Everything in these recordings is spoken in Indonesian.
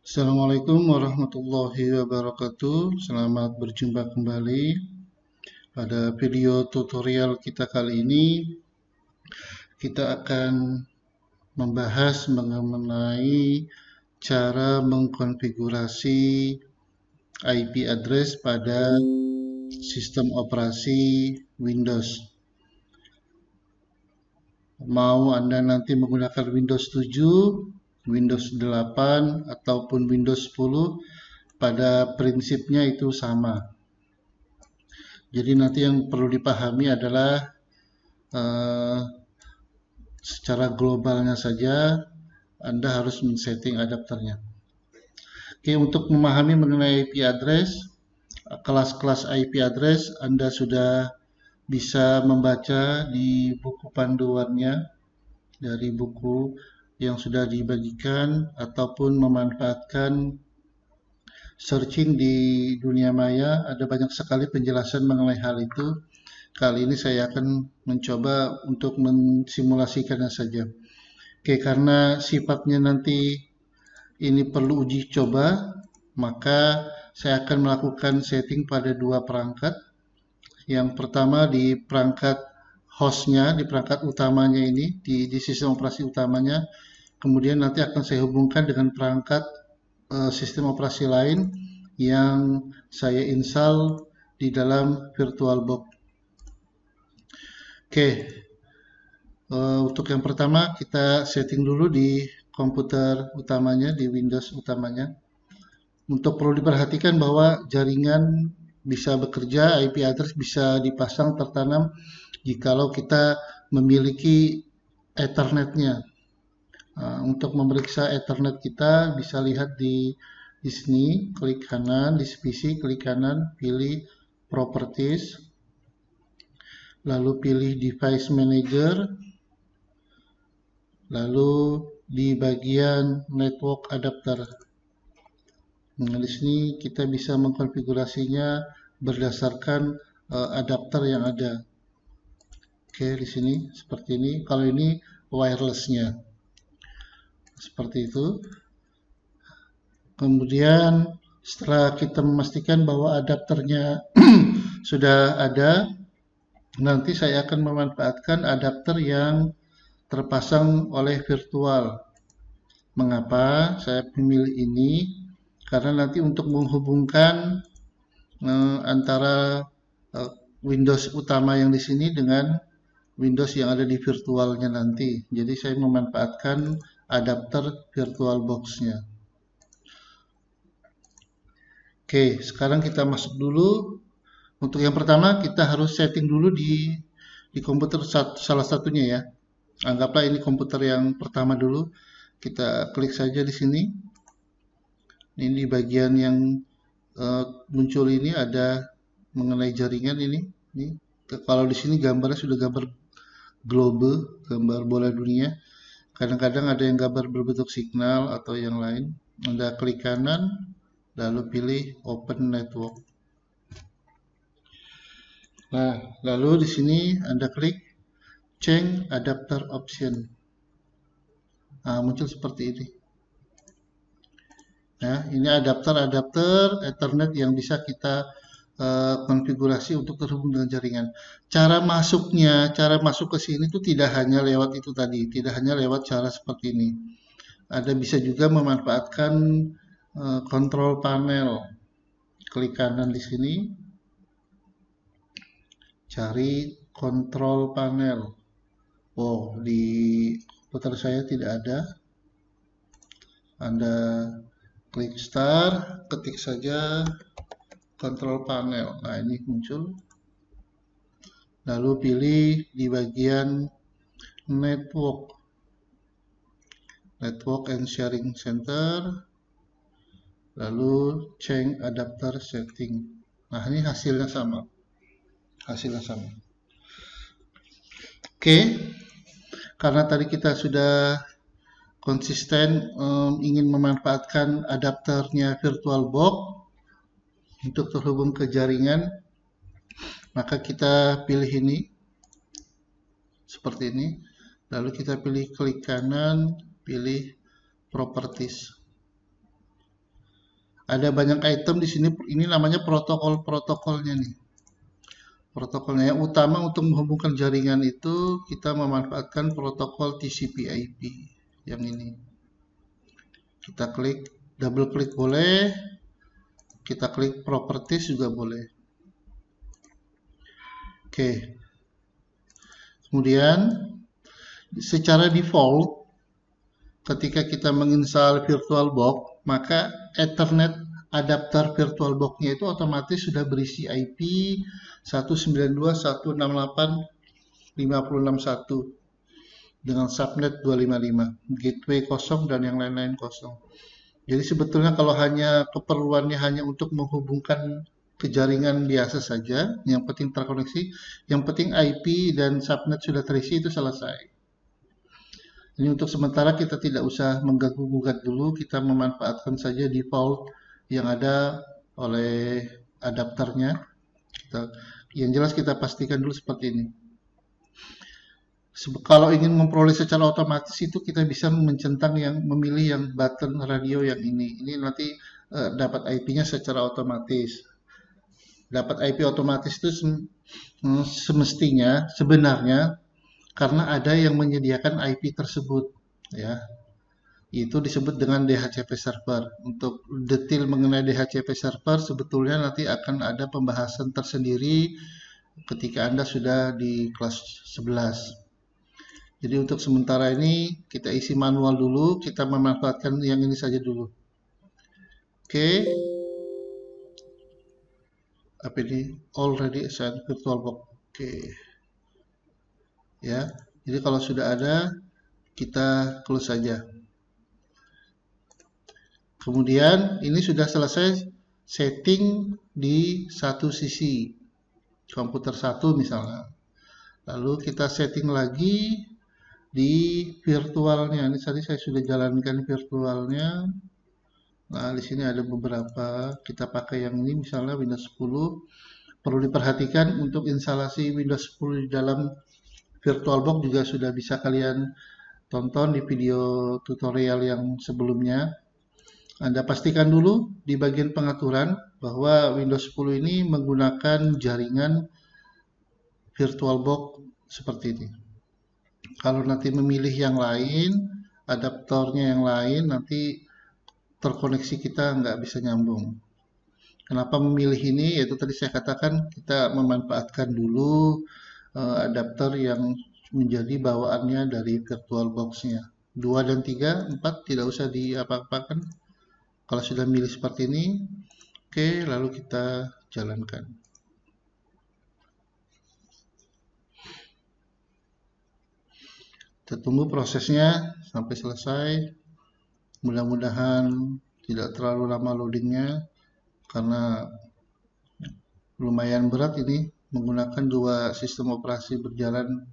Assalamualaikum warahmatullahi wabarakatuh. Selamat berjumpa kembali. Pada video tutorial kita kali ini, kita akan membahas mengenai cara mengkonfigurasi IP address pada sistem operasi Windows. Mau Anda nanti menggunakan Windows 7, Windows 8, ataupun Windows 10, pada prinsipnya itu sama. Jadi nanti yang perlu dipahami adalah secara globalnya saja Anda harus men-setting adapternya. Oke, untuk memahami mengenai IP address, kelas-kelas IP address Anda sudah bisa membaca di buku panduannya dari buku yang sudah dibagikan ataupun memanfaatkan searching di dunia maya. Ada banyak sekali penjelasan mengenai hal itu. Kali ini saya akan mencoba untuk mensimulasikannya saja. Oke, karena sifatnya nanti ini perlu uji coba, maka saya akan melakukan setting pada dua perangkat. Yang pertama di perangkat hostnya, di perangkat utamanya ini, di sistem operasi utamanya. Kemudian nanti akan saya hubungkan dengan perangkat sistem operasi lain yang saya install di dalam VirtualBox. Oke, untuk yang pertama kita setting dulu di komputer utamanya, di Windows utamanya. Untuk perlu diperhatikan bahwa jaringan bisa bekerja, IP address bisa dipasang tertanam jikalau kita memiliki Ethernet-nya. Untuk memeriksa Ethernet kita bisa lihat di sini, klik kanan, di PC klik kanan, pilih Properties, lalu pilih Device Manager, lalu di bagian Network Adapter. Nah, di sini kita bisa mengkonfigurasinya berdasarkan adapter yang ada. Oke, di sini seperti ini. Kalau ini wirelessnya, seperti itu. Kemudian setelah kita memastikan bahwa adapternya sudah ada, nanti saya akan memanfaatkan adapter yang terpasang oleh virtual. Mengapa saya memilih ini? Karena nanti untuk menghubungkan antara Windows utama yang di sini dengan Windows yang ada di virtualnya nanti. Jadi saya memanfaatkan adapter VirtualBox-nya. Oke, sekarang kita masuk dulu. Untuk yang pertama kita harus setting dulu di komputer salah satunya ya. Anggaplah ini komputer yang pertama dulu. Kita klik saja di sini. Ini di bagian yang muncul ini ada mengenai jaringan ini. Kalau di sini gambarnya sudah gambar globe, gambar bola dunia. Kadang-kadang ada yang gambar berbentuk signal atau yang lain. Anda klik kanan, lalu pilih Open Network. Nah, lalu di sini Anda klik Change Adapter Option. Nah, muncul seperti ini. Nah, ini adapter Ethernet yang bisa kita konfigurasi untuk terhubung dengan jaringan. Cara masuk ke sini itu tidak hanya lewat itu tadi, tidak hanya lewat cara seperti ini. Ada bisa juga memanfaatkan kontrol panel. Klik kanan di sini, cari kontrol panel. Oh, di komputer saya tidak ada. Anda klik start, ketik saja kontrol panel. Nah, ini muncul. Lalu pilih di bagian Network and Sharing Center. Lalu change adapter setting. Nah, ini hasilnya sama. Oke. Karena tadi kita sudah konsisten ingin memanfaatkan adapternya VirtualBox untuk terhubung ke jaringan, maka kita pilih ini seperti ini, lalu kita pilih klik kanan, pilih Properties. Ada banyak item di sini. Ini namanya protokol-protokolnya nih. Protokolnya yang utama untuk menghubungkan jaringan itu kita memanfaatkan protokol TCP/IP yang ini. Kita klik, double klik boleh, kita klik properties juga boleh. Oke. Kemudian secara default ketika kita menginstal VirtualBox, maka Ethernet adapter VirtualBox-nya itu otomatis sudah berisi IP 192.168.5061 dengan subnet 255, gateway kosong dan yang lain-lain kosong. Jadi sebetulnya kalau hanya keperluannya hanya untuk menghubungkan ke jaringan biasa saja, yang penting terkoneksi, yang penting IP dan subnet sudah terisi itu selesai. Ini untuk sementara kita tidak usah mengganggu-gugat dulu, kita memanfaatkan saja default yang ada oleh adapternya. Yang jelas kita pastikan dulu seperti ini. Kalau ingin memperoleh secara otomatis itu kita bisa memilih yang button radio yang ini. Ini nanti dapat IP-nya secara otomatis. Dapat IP otomatis itu semestinya sebenarnya karena ada yang menyediakan IP tersebut, ya. Itu disebut dengan DHCP server. Untuk detail mengenai DHCP server sebetulnya nanti akan ada pembahasan tersendiri ketika Anda sudah di kelas 11. Jadi untuk sementara ini kita isi manual dulu, kita memanfaatkan yang ini saja dulu. Oke. Apa ini? Already assigned VirtualBox. Oke. Ya. Jadi kalau sudah ada kita close saja. Kemudian ini sudah selesai setting di satu sisi komputer satu misalnya. Lalu kita setting lagi di virtualnya. Ini tadi saya sudah jalankan virtualnya. Nah, di sini ada beberapa. Kita pakai yang ini misalnya Windows 10. Perlu diperhatikan untuk instalasi Windows 10 di dalam VirtualBox juga sudah bisa kalian tonton di video tutorial yang sebelumnya. Anda pastikan dulu di bagian pengaturan bahwa Windows 10 ini menggunakan jaringan VirtualBox seperti ini. Kalau nanti memilih yang lain, adaptornya yang lain, nanti terkoneksi kita nggak bisa nyambung. Kenapa memilih ini? Yaitu tadi saya katakan kita memanfaatkan dulu adapter yang menjadi bawaannya dari VirtualBox-nya. 2 dan 3, 4 tidak usah diapa-apakan. Kalau sudah milih seperti ini, oke, lalu kita jalankan. Kita tunggu prosesnya sampai selesai. Mudah-mudahan tidak terlalu lama loadingnya, karena lumayan berat ini menggunakan dua sistem operasi berjalan.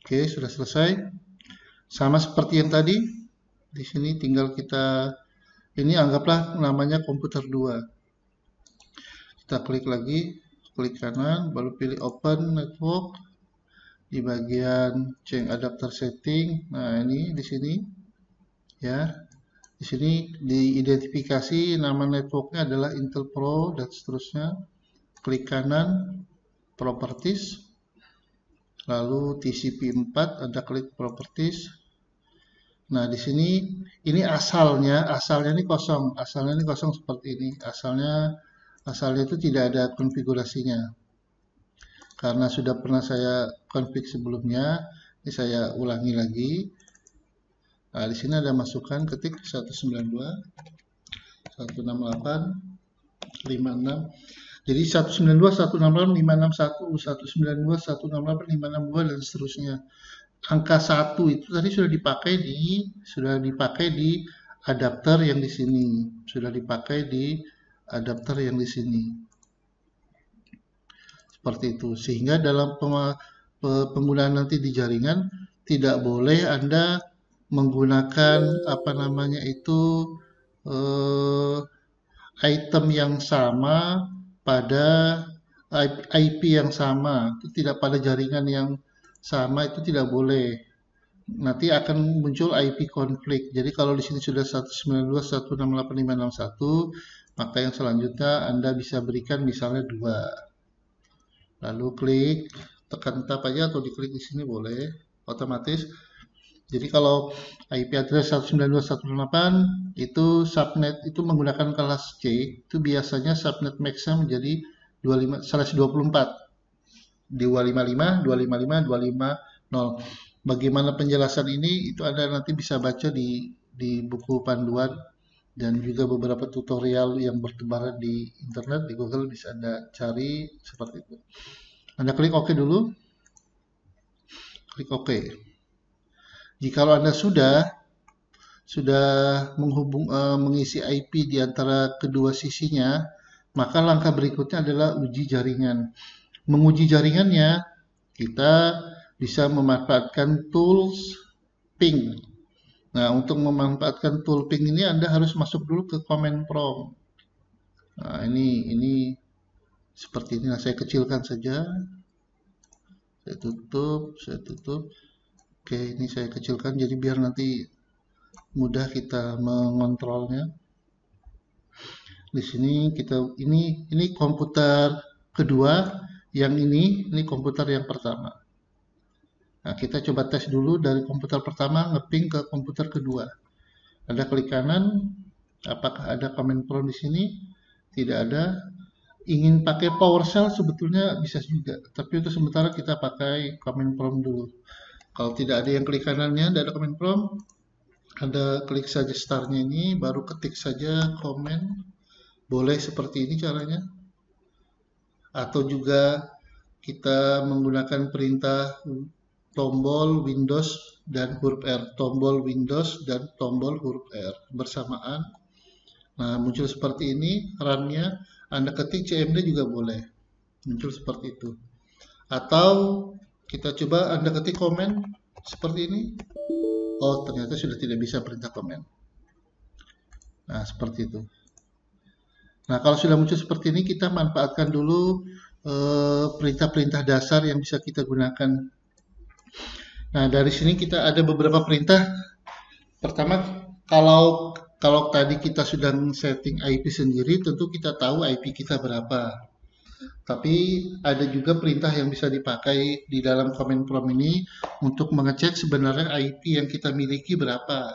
Oke, sudah selesai. Sama seperti yang tadi, di sini tinggal kita, ini anggaplah namanya komputer 2. Kita klik lagi, klik kanan, baru pilih Open Network. Di bagian change adapter setting, nah ini di sini, ya. Di sini diidentifikasi nama networknya adalah Intel Pro dan seterusnya. Klik kanan, Properties. Lalu TCP4, Anda klik Properties. Nah, di sini ini asalnya ini kosong seperti ini. Asalnya itu tidak ada konfigurasinya. Karena sudah pernah saya config sebelumnya, ini saya ulangi lagi. Nah, di sini ada masukan ketik 192.168.56. Jadi 192.168.561, 192.168.562 dan seterusnya. Angka 1 itu tadi sudah dipakai di adapter yang di sini. Sudah dipakai di adapter yang di sini. Seperti itu. Sehingga dalam penggunaan nanti di jaringan tidak boleh Anda menggunakan item yang sama pada IP yang sama, itu tidak pada jaringan yang sama, itu tidak boleh. nanti akan muncul IP konflik. Jadi kalau di sini sudah 192.168.561, maka yang selanjutnya Anda bisa berikan misalnya 2. Lalu klik, tekan tab aja atau diklik di sini boleh, otomatis. Jadi kalau IP address 192.168 itu subnet itu menggunakan kelas C, itu biasanya subnet max-nya menjadi 25/24. 255, 255, 250. Bagaimana penjelasan ini itu Anda nanti bisa baca di buku panduan dan juga beberapa tutorial yang bertebaran di internet, di Google bisa Anda cari seperti itu. Anda klik OK dulu. Klik OK. Jikalau Anda sudah mengisi IP di antara kedua sisinya, maka langkah berikutnya adalah uji jaringan. Menguji jaringannya, kita bisa memanfaatkan tools ping. Nah, untuk memanfaatkan tool ping ini Anda harus masuk dulu ke command prompt. Nah, ini seperti ini. Nah, saya kecilkan saja. Saya tutup. Oke, ini saya kecilkan jadi biar nanti mudah kita mengontrolnya. Di sini ini komputer kedua. Yang ini komputer yang pertama. Nah, kita coba tes dulu dari komputer pertama ngeping ke komputer kedua. Ada klik kanan, apakah ada command prompt di sini? Tidak ada. Ingin pakai PowerShell sebetulnya bisa juga, tapi untuk sementara kita pakai command prompt dulu. Kalau tidak ada yang klik kanannya, tidak ada command prompt, Anda klik saja startnya ini, baru ketik saja command. Boleh seperti ini caranya. Atau juga kita menggunakan perintah tombol Windows dan huruf R, tombol Windows dan tombol huruf R bersamaan. Nah, muncul seperti ini run-nya. Anda ketik CMD juga boleh, muncul seperti itu. Atau kita coba Anda ketik komen seperti ini. Oh, ternyata sudah tidak bisa perintah komen. Nah, seperti itu. Nah, kalau sudah muncul seperti ini, kita manfaatkan dulu perintah-perintah dasar yang bisa kita gunakan. Nah, dari sini kita ada beberapa perintah. Pertama, kalau tadi kita sudah setting IP sendiri, tentu kita tahu IP kita berapa. Tapi ada juga perintah yang bisa dipakai di dalam command prompt ini untuk mengecek sebenarnya IP yang kita miliki berapa.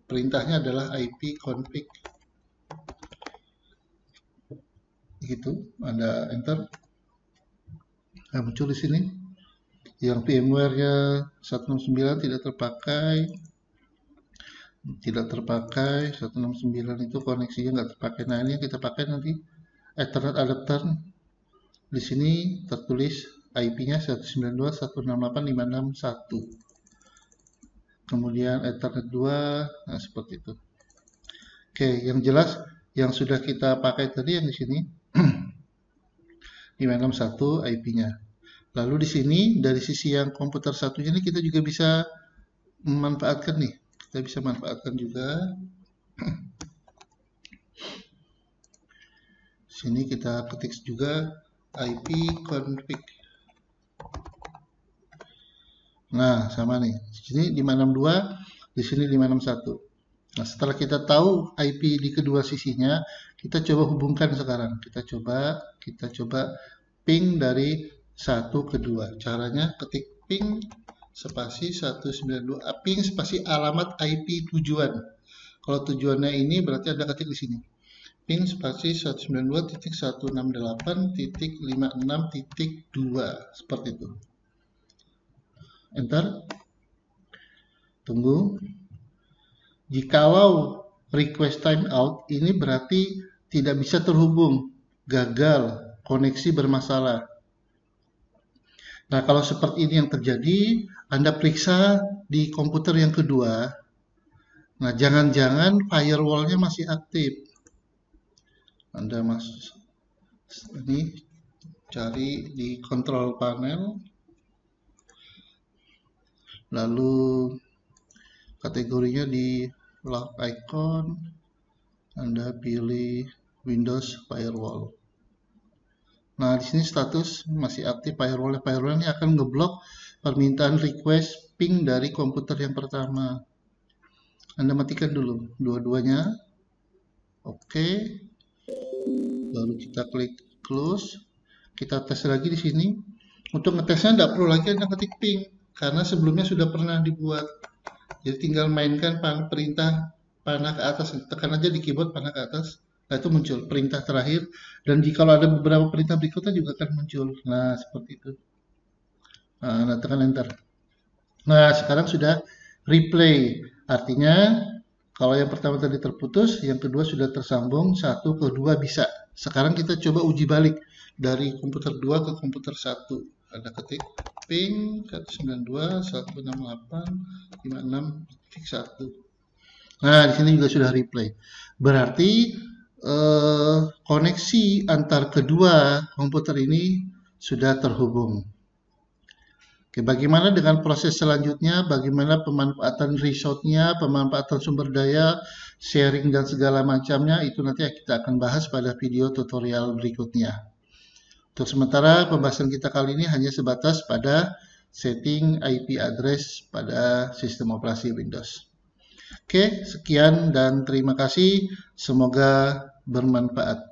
Perintahnya adalah IP config. Gitu, Anda enter. Nah, muncul di sini. Yang VMware-nya 169 tidak terpakai. 169 itu koneksinya nggak terpakai. Nah, ini yang kita pakai nanti Ethernet adapter. Di sini tertulis IP-nya 192.168.561. Kemudian Ethernet 2, nah seperti itu. Oke, yang jelas yang sudah kita pakai tadi yang di sini 561 IP-nya. Lalu di sini dari sisi yang komputer satunya ini kita juga bisa memanfaatkan nih. Kita bisa manfaatkan juga. Sini kita ketik juga IP config. Nah, sama nih. Di sini 562, di sini 561. Nah, setelah kita tahu IP di kedua sisinya, kita coba hubungkan sekarang. Kita coba ping dari 1 ke 2. Caranya ketik ping spasi 192, ping spasi alamat IP tujuan. Kalau tujuannya ini berarti Anda ketik di sini. Ping spasi 192.168.56.2 seperti itu. Enter. Tunggu. Jikalau request timeout ini berarti tidak bisa terhubung, gagal, koneksi bermasalah. Nah, kalau seperti ini yang terjadi, Anda periksa di komputer yang kedua. Nah, jangan-jangan firewall-nya masih aktif. Anda ini cari di control panel, lalu kategorinya di lock icon, Anda pilih Windows Firewall. Nah, di sini status masih aktif firewall-nya. Firewall-nya akan ngeblok permintaan request ping dari komputer yang pertama. Anda matikan dulu dua-duanya. Oke. Lalu kita klik close. Kita tes lagi di sini. Untuk ngetesnya tidak perlu lagi Anda ketik ping, karena sebelumnya sudah pernah dibuat. Jadi tinggal mainkan perintah panah ke atas, tekan aja di keyboard panah ke atas. Nah, itu muncul perintah terakhir, dan jika ada beberapa perintah berikutnya juga akan muncul. Nah, seperti itu. Nah, tekan enter. Nah, sekarang sudah replay. Artinya, kalau yang pertama tadi terputus, yang kedua sudah tersambung, satu ke dua bisa. Sekarang kita coba uji balik dari komputer 2 ke komputer 1. Ada ketik ping 192 168 56 1. Nah, di sini juga sudah replay. Berarti koneksi antar kedua komputer ini sudah terhubung. Oke, bagaimana dengan proses selanjutnya? Bagaimana pemanfaatan resource-nya, pemanfaatan sumber daya, sharing dan segala macamnya? Itu nanti kita akan bahas pada video tutorial berikutnya. Untuk sementara pembahasan kita kali ini hanya sebatas pada setting IP address pada sistem operasi Windows. Oke, sekian dan terima kasih. Semoga bermanfaat.